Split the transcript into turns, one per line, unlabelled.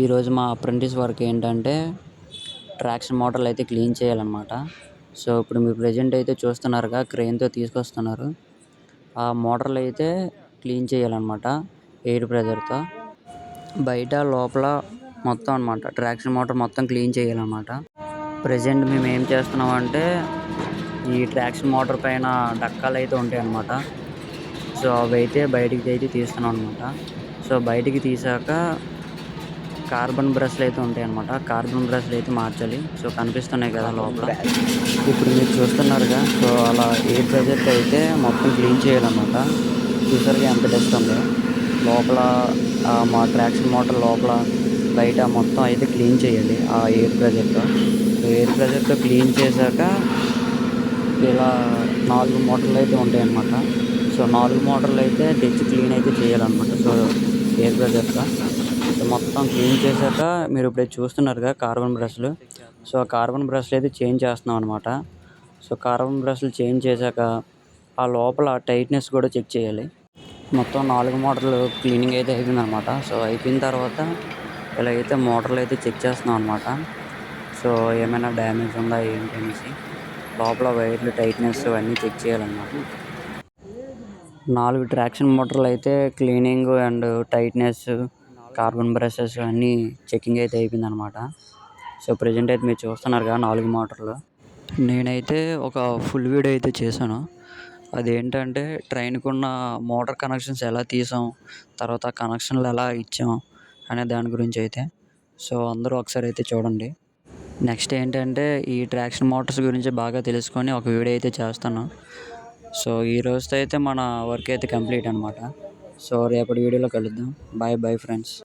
ఈరోజు మా apprentice work ఏంటంటే ట్రాక్షన్ మోటార్లు అయితే క్లీన్ చేయాలన్నమాట. సో ఇప్పుడు మీరు ప్రెజెంట్ అయితే చూస్తున్నారుగా, క్రెయిన్తో తీసుకొస్తున్నారు. ఆ మోటార్లు అయితే క్లీన్ చేయాలన్నమాట ఎయిర్ ప్రెజర్తో. బయట లోపల మొత్తం అనమాట ట్రాక్షన్ మోటార్ మొత్తం క్లీన్ చేయాలన్నమాట. ప్రజెంట్ మేము ఏం చేస్తున్నామంటే ఈ ట్రాక్షన్ మోటార్ పైన డక్కాలు అయితే ఉంటాయి అన్నమాట. సో అవి అయితే బయటికి అయితే తీస్తున్నాం అనమాట. సో బయటికి తీసాక కార్బన్ బ్రష్లు అయితే ఉంటాయి అన్నమాట. కార్బన్ బ్రష్లు అయితే మార్చాలి. సో కనిపిస్తున్నాయి కదా లోపల, ఇప్పుడు మీరు చూస్తున్నారుగా. సో అలా ఎయిర్ ప్రెజర్తో అయితే మొత్తం క్లీన్ చేయాలన్నమాట. చూసారుగా ఎంత డస్ట్ ఉందో లోపల. మా ట్రాక్షన్ మోటార్ లోపల బయట మొత్తం అయితే క్లీన్ చేయాలి ఆ ఎయిర్ ప్రెజర్తో. సో ఎయిర్ ప్రెజర్తో క్లీన్ చేశాక ఇలా 4 మోటార్లు అయితే ఉంటాయి అన్నమాట. సో 4 మోటార్లు అయితే తెచ్చి క్లీన్ అయితే చేయాలన్నమాట. సో ఎయిర్ ప్రెజర్తో సో మొత్తం క్లీన్ చేశాక మీరు ఇప్పుడు చూస్తున్నారుగా కార్బన్ బ్రష్లు. సో ఆ కార్బన్ బ్రష్లు అయితే చేంజ్ చేస్తున్నాం అనమాట. సో కార్బన్ బ్రష్లు చేంజ్ చేశాక ఆ లోపల టైట్నెస్ కూడా చెక్ చేయాలి. మొత్తం 4 మోటార్లు క్లీనింగ్ అయితే అయిపోయిందనమాట. సో అయిపోయిన తర్వాత ఇలా అయితే మోటార్లు అయితే చెక్ చేస్తున్నాం అనమాట. సో ఏమైనా డ్యామేజ్ ఉందా ఏంటి అనేసి లోపల వైర్లు టైట్నెస్ అన్నీ చెక్ చేయాలన్నమాట. 4 ట్రాక్షన్ మోటార్లు అయితే cleaning and tightness, carbon brushes అన్నీ చెకింగ్ అయితే అయిపోయిందనమాట. సో ప్రజెంట్ అయితే మీరు చూస్తున్నారుగా 4 మోటార్లు. నేనైతే ఒక ఫుల్ వీడియో అయితే చేశాను. అదేంటంటే ట్రైన్కి ఉన్న మోటార్ కనెక్షన్స్ ఎలా తీసాం, తర్వాత కనెక్షన్లు ఎలా ఇచ్చాం అనే దాని గురించి అయితే. సో అందరూ ఒకసారి అయితే చూడండి. నెక్స్ట్ ఏంటంటే ఈ ట్రాక్షన్ మోటార్స్ గురించి బాగా తెలుసుకొని ఒక వీడియో అయితే చేస్తాను. సో ఈ రోజుతో అయితే మన వర్క్ అయితే కంప్లీట్ అనమాట. సో రేపటి వీడియోలో కలుద్దాం. Bye friends.